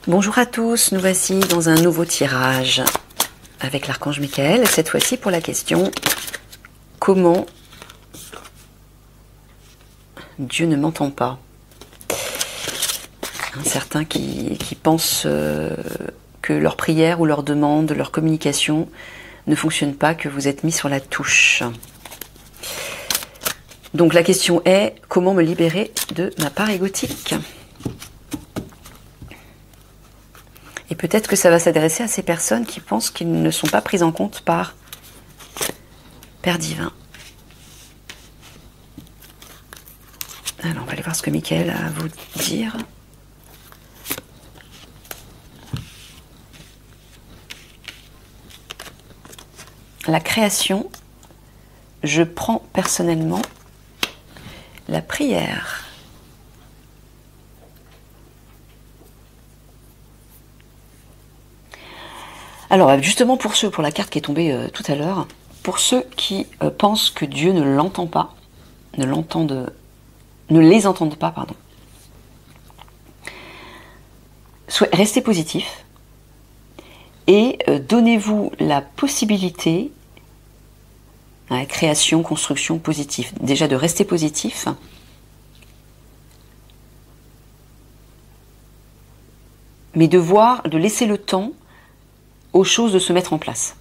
Bonjour à tous, nous voici dans un nouveau tirage avec l'archange Michael, cette fois-ci pour la question « Comment Dieu ne m'entend pas ?» Certains qui pensent que leur prière ou leur demande, leur communication ne fonctionne pas, que vous êtes mis sur la touche. Donc la question est « Comment me libérer de ma part égotique ?» Et peut-être que ça va s'adresser à ces personnes qui pensent qu'ils ne sont pas prises en compte par Père Divin. Alors, on va aller voir ce que Michael a à vous dire. La création, je prends personnellement la prière. Alors justement pour la carte qui est tombée tout à l'heure, pour ceux qui pensent que Dieu ne l'entend pas, ne les entendent pas, pardon. Restez positif et donnez-vous la possibilité, création, construction, positif, déjà de rester positif, mais de laisser le temps aux choses de se mettre en place.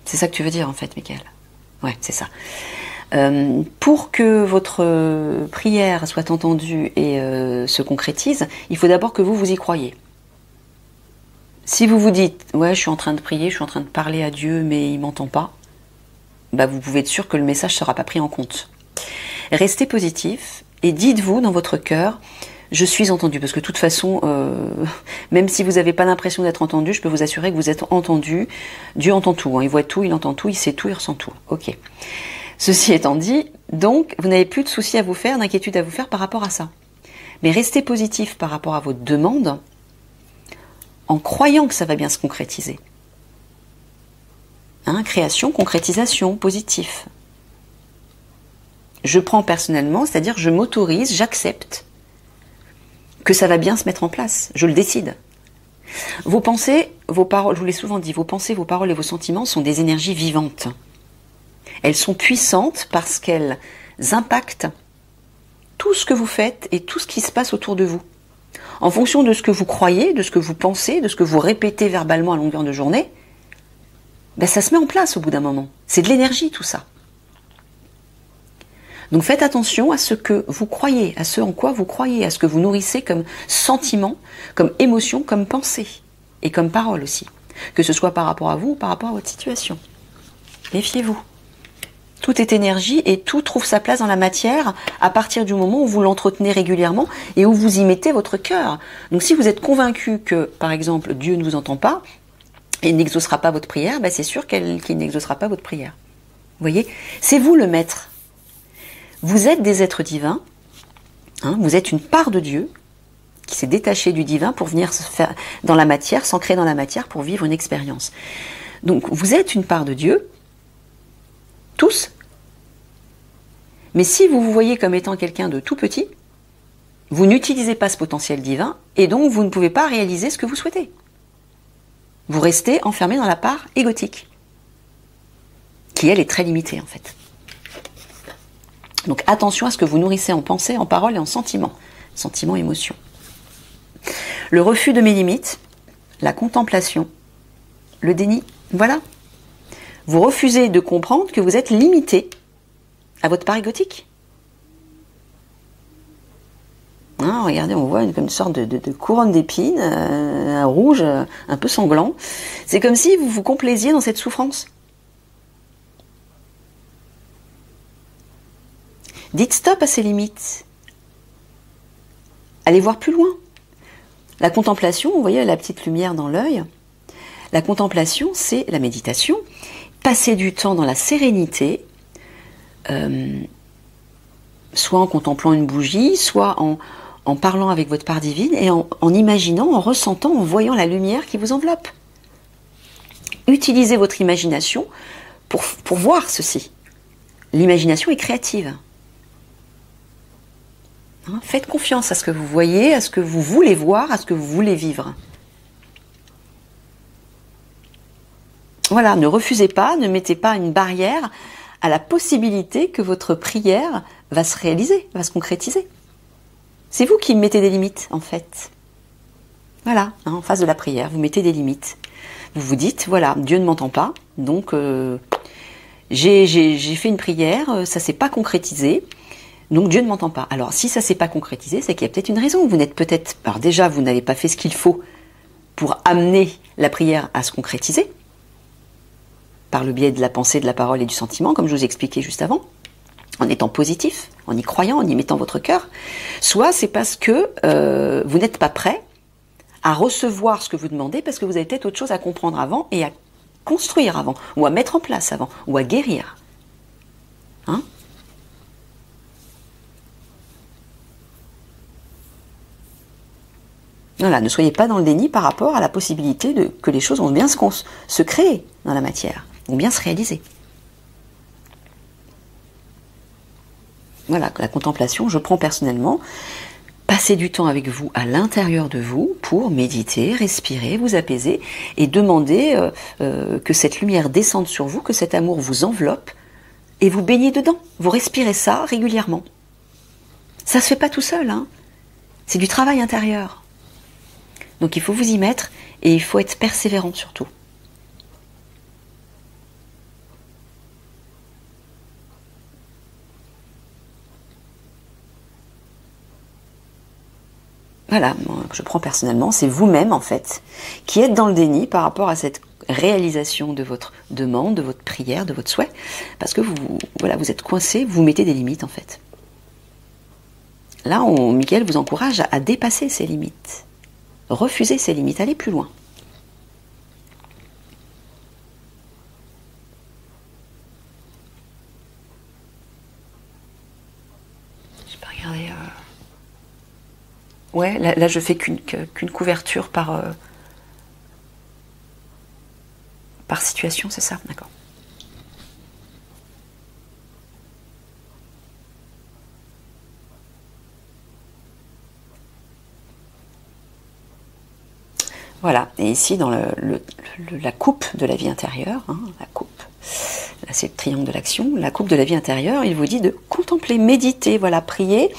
C'est ça que tu veux dire en fait, Michael. Ouais, c'est ça. Pour que votre prière soit entendue et se concrétise, il faut d'abord que vous y croyez. Si vous vous dites, ouais, je suis en train de prier, je suis en train de parler à Dieu, mais il m'entend pas, bah, vous pouvez être sûr que le message ne sera pas pris en compte. Restez positif et dites-vous dans votre cœur, je suis entendu, parce que de toute façon, même si vous n'avez pas l'impression d'être entendu, je peux vous assurer que vous êtes entendu. Dieu entend tout, il voit tout, il entend tout, il sait tout, il ressent tout. Ok. Ceci étant dit, donc, vous n'avez plus de soucis à vous faire, d'inquiétude à vous faire par rapport à ça. Mais restez positif par rapport à votre demande, en croyant que ça va bien se concrétiser. Création, concrétisation, positif. Je prends personnellement, c'est-à-dire je m'autorise, j'accepte que ça va bien se mettre en place. Je le décide. Vos pensées, vos paroles, je vous l'ai souvent dit, vos pensées, vos paroles et vos sentiments sont des énergies vivantes. Elles sont puissantes parce qu'elles impactent tout ce que vous faites et tout ce qui se passe autour de vous. En fonction de ce que vous croyez, de ce que vous pensez, de ce que vous répétez verbalement à longueur de journée, ben ça se met en place au bout d'un moment. C'est de l'énergie tout ça. Donc faites attention à ce que vous croyez, à ce en quoi vous croyez, à ce que vous nourrissez comme sentiment, comme émotion, comme pensée et comme parole aussi. Que ce soit par rapport à vous ou par rapport à votre situation. Méfiez-vous. Tout est énergie et tout trouve sa place dans la matière à partir du moment où vous l'entretenez régulièrement et où vous y mettez votre cœur. Donc si vous êtes convaincu que, par exemple, Dieu ne vous entend pas et n'exaucera pas votre prière, ben c'est sûr qu'il n'exaucera pas votre prière. Vous voyez, c'est vous le maître. Vous êtes des êtres divins, vous êtes une part de Dieu qui s'est détachée du divin pour venir se faire dans la matière, s'ancrer dans la matière pour vivre une expérience. Donc vous êtes une part de Dieu, tous, mais si vous vous voyez comme étant quelqu'un de tout petit, vous n'utilisez pas ce potentiel divin et donc vous ne pouvez pas réaliser ce que vous souhaitez. Vous restez enfermé dans la part égotique, qui elle est très limitée en fait. Donc attention à ce que vous nourrissez en pensée, en parole et en sentiment. Sentiment, émotion. Le refus de mes limites, la contemplation, le déni, voilà. Vous refusez de comprendre que vous êtes limité à votre part égotique. Regardez, on voit une sorte de couronne d'épines, un rouge, un peu sanglant. C'est comme si vous vous complaisiez dans cette souffrance. Dites stop à ces limites. Allez voir plus loin. La contemplation, vous voyez la petite lumière dans l'œil. La contemplation, c'est la méditation. Passer du temps dans la sérénité, soit en contemplant une bougie, soit en parlant avec votre part divine et en imaginant, en ressentant, en voyant la lumière qui vous enveloppe. Utilisez votre imagination pour voir ceci. L'imagination est créative. Hein, faites confiance à ce que vous voyez, à ce que vous voulez voir, à ce que vous voulez vivre. Voilà, ne refusez pas, ne mettez pas une barrière à la possibilité que votre prière va se réaliser, va se concrétiser. C'est vous qui mettez des limites, en fait. Voilà, hein, en face de la prière, vous mettez des limites. Vous vous dites, voilà, Dieu ne m'entend pas, donc j'ai fait une prière, ça s'est pas concrétisé, donc Dieu ne m'entend pas. Alors, si ça s'est pas concrétisé, c'est qu'il y a peut-être une raison. Vous n'êtes peut-être, alors déjà, vous n'avez pas fait ce qu'il faut pour amener la prière à se concrétiser, par le biais de la pensée, de la parole et du sentiment, comme je vous ai expliqué juste avant, en étant positif, en y croyant, en y mettant votre cœur. Soit c'est parce que vous n'êtes pas prêt à recevoir ce que vous demandez, parce que vous avez peut-être autre chose à comprendre avant et à construire avant, ou à mettre en place avant, ou à guérir. Hein? Voilà, ne soyez pas dans le déni par rapport à la possibilité que les choses vont bien se créer dans la matière, vont bien se réaliser. Voilà, la contemplation, je prends personnellement, passez du temps avec vous à l'intérieur de vous pour méditer, respirer, vous apaiser et demander que cette lumière descende sur vous, que cet amour vous enveloppe et vous baignez dedans. Vous respirez ça régulièrement. Ça se fait pas tout seul, hein. C'est du travail intérieur. Donc il faut vous y mettre et il faut être persévérant surtout. Voilà, moi, je prends personnellement, c'est vous-même en fait, qui êtes dans le déni par rapport à cette réalisation de votre demande, de votre prière, de votre souhait, parce que vous êtes coincé, vous mettez des limites en fait. Là, Michael vous encourage à dépasser ces limites, refuser ces limites, aller plus loin. Je peux regarder... Ouais, là je fais qu'une couverture par situation, c'est ça? D'accord. Voilà, et ici dans la coupe de la vie intérieure, hein, la coupe, là c'est le triangle de l'action, la coupe de la vie intérieure, il vous dit de contempler, méditer, voilà, prier,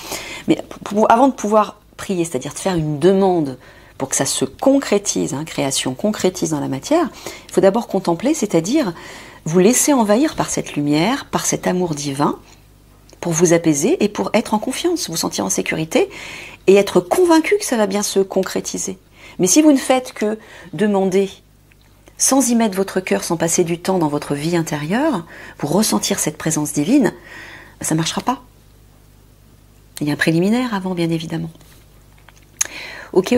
mais avant de pouvoir prier, c'est-à-dire de faire une demande pour que ça se concrétise, hein, création concrétise dans la matière, il faut d'abord contempler, c'est-à-dire vous laisser envahir par cette lumière, par cet amour divin, pour vous apaiser et pour être en confiance, vous sentir en sécurité et être convaincu que ça va bien se concrétiser. Mais si vous ne faites que demander, sans y mettre votre cœur, sans passer du temps dans votre vie intérieure, pour ressentir cette présence divine, ça ne marchera pas. Il y a un préliminaire avant, bien évidemment. Ok,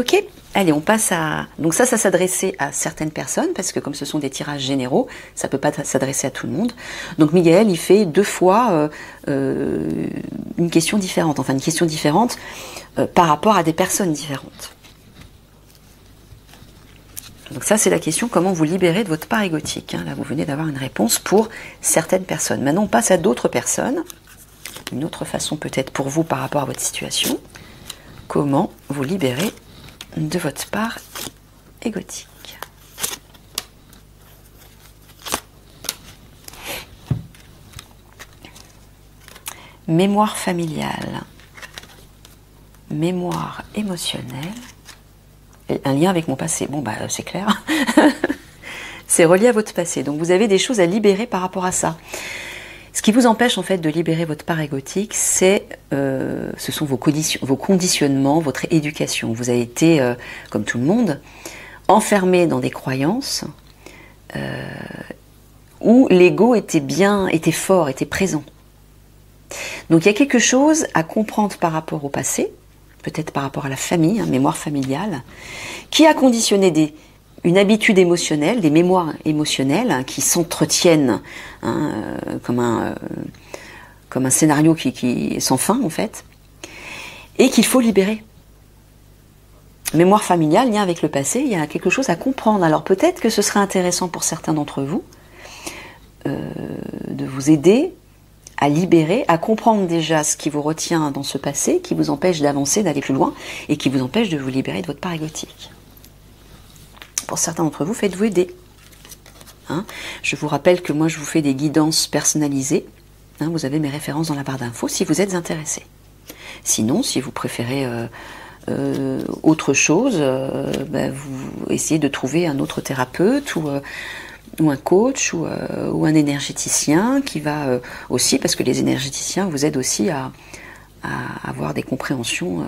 allez, on passe à... Donc ça s'adressait à certaines personnes, parce que comme ce sont des tirages généraux, ça ne peut pas s'adresser à tout le monde. Donc Miguel, il fait 2 fois une question différente, enfin une question différente par rapport à des personnes différentes. Donc ça, c'est la question, comment vous libérer de votre part égotique. Hein. Là, vous venez d'avoir une réponse pour certaines personnes. Maintenant, on passe à d'autres personnes. Une autre façon peut-être pour vous par rapport à votre situation. Comment vous libérer de votre part égotique. Mémoire familiale. Mémoire émotionnelle. Un lien avec mon passé. Bon, bah, c'est clair. C'est relié à votre passé. Donc, vous avez des choses à libérer par rapport à ça. Ce qui vous empêche, en fait, de libérer votre part égotique, ce sont vos conditionnements, votre éducation. Vous avez été, comme tout le monde, enfermé dans des croyances où l'ego était fort, était présent. Donc, il y a quelque chose à comprendre par rapport au passé, peut-être par rapport à la famille, hein, mémoire familiale, qui a conditionné une habitude émotionnelle, des mémoires émotionnelles hein, qui s'entretiennent hein, comme un scénario qui est sans fin en fait, et qu'il faut libérer. Mémoire familiale, lien avec le passé, il y a quelque chose à comprendre. Alors peut-être que ce serait intéressant pour certains d'entre vous de vous aider à libérer, à comprendre déjà ce qui vous retient dans ce passé, qui vous empêche d'avancer, d'aller plus loin, et qui vous empêche de vous libérer de votre part égotique. Pour certains d'entre vous, faites-vous aider. Hein, je vous rappelle que moi, je vous fais des guidances personnalisées. Hein, vous avez mes références dans la barre d'infos si vous êtes intéressé. Sinon, si vous préférez autre chose, vous essayez de trouver un autre thérapeute ou un coach ou un énergéticien qui va aussi, parce que les énergéticiens vous aident aussi à avoir des compréhensions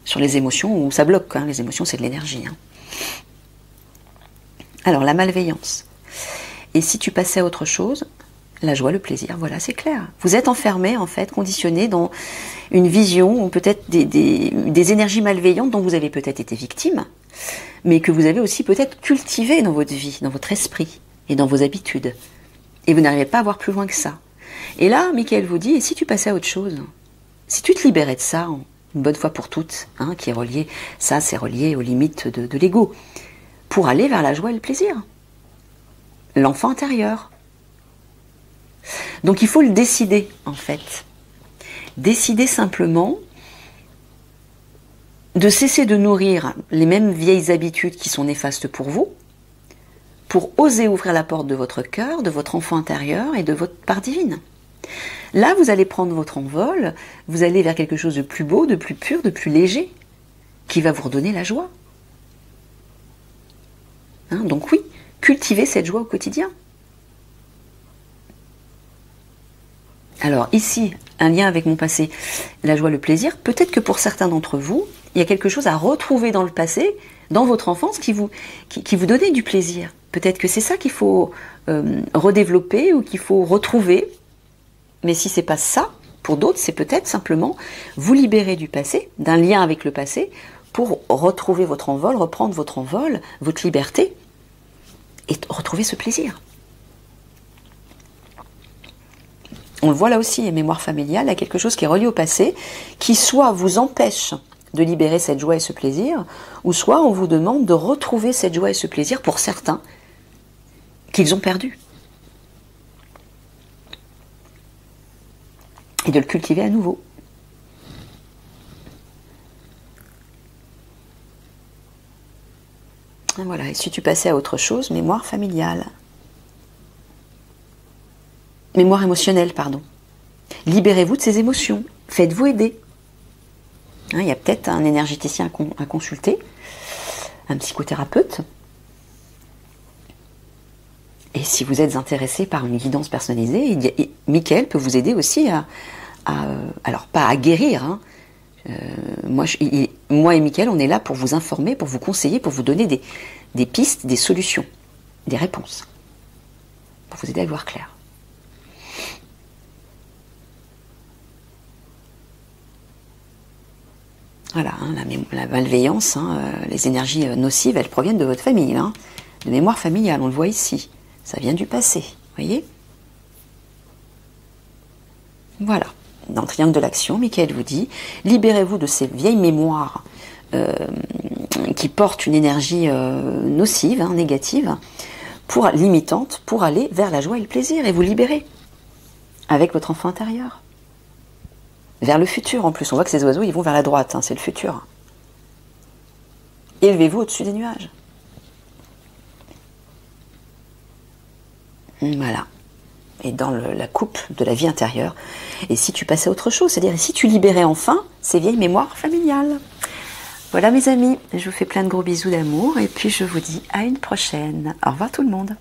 sur les émotions où ça bloque. Hein, les émotions, c'est de l'énergie. Hein. Alors, la malveillance. Et si tu passais à autre chose, la joie, le plaisir, voilà, c'est clair. Vous êtes enfermé, en fait, conditionné dans une vision ou peut-être des énergies malveillantes dont vous avez peut-être été victime, mais que vous avez aussi peut-être cultivé dans votre vie, dans votre esprit et dans vos habitudes. Et vous n'arrivez pas à voir plus loin que ça. Et là, Michael vous dit, et si tu passais à autre chose? Si tu te libérais de ça, une bonne fois pour toutes, hein, qui est relié, ça c'est relié aux limites de l'ego, pour aller vers la joie et le plaisir. L'enfant intérieur. Donc il faut le décider, en fait. Décider simplement de cesser de nourrir les mêmes vieilles habitudes qui sont néfastes pour vous, pour oser ouvrir la porte de votre cœur, de votre enfant intérieur et de votre part divine. Là, vous allez prendre votre envol, vous allez vers quelque chose de plus beau, de plus pur, de plus léger, qui va vous redonner la joie. Hein, donc oui, cultivez cette joie au quotidien. Alors ici, un lien avec mon passé, la joie, le plaisir, peut-être que pour certains d'entre vous, il y a quelque chose à retrouver dans le passé, dans votre enfance, qui vous donnait du plaisir. Peut-être que c'est ça qu'il faut redévelopper ou qu'il faut retrouver. Mais si c'est pas ça, pour d'autres, c'est peut-être simplement vous libérer du passé, d'un lien avec le passé, pour retrouver votre envol, reprendre votre envol, votre liberté, et retrouver ce plaisir. On le voit là aussi, mémoire familiale, il y a quelque chose qui est relié au passé, qui soit vous empêche de libérer cette joie et ce plaisir, ou soit on vous demande de retrouver cette joie et ce plaisir pour certains qu'ils ont perdu. Et de le cultiver à nouveau. Et voilà, et si tu passais à autre chose, mémoire familiale. Mémoire émotionnelle, pardon. Libérez-vous de ces émotions. Faites-vous aider. Hein, il y a peut-être un énergéticien à consulter, un psychothérapeute. Et si vous êtes intéressé par une guidance personnalisée, Michael peut vous aider aussi alors pas à guérir. Hein. Moi et Michael, on est là pour vous informer, pour vous conseiller, pour vous donner des pistes, des solutions, des réponses, pour vous aider à y voir clair. Voilà, hein, la malveillance, hein, les énergies nocives, elles proviennent de votre famille, hein, de mémoire familiale, on le voit ici. Ça vient du passé, vous voyez? Voilà. Dans le triangle de l'action, Michael vous dit, libérez-vous de ces vieilles mémoires qui portent une énergie nocive, hein, négative, limitante, pour aller vers la joie et le plaisir, et vous libérer avec votre enfant intérieur. Vers le futur en plus, on voit que ces oiseaux, ils vont vers la droite, hein, c'est le futur. Élevez-vous au-dessus des nuages. Voilà. Et dans la coupe de la vie intérieure. Et si tu passais à autre chose, c'est-à-dire si tu libérais enfin ces vieilles mémoires familiales. Voilà mes amis, je vous fais plein de gros bisous d'amour et puis je vous dis à une prochaine. Au revoir tout le monde.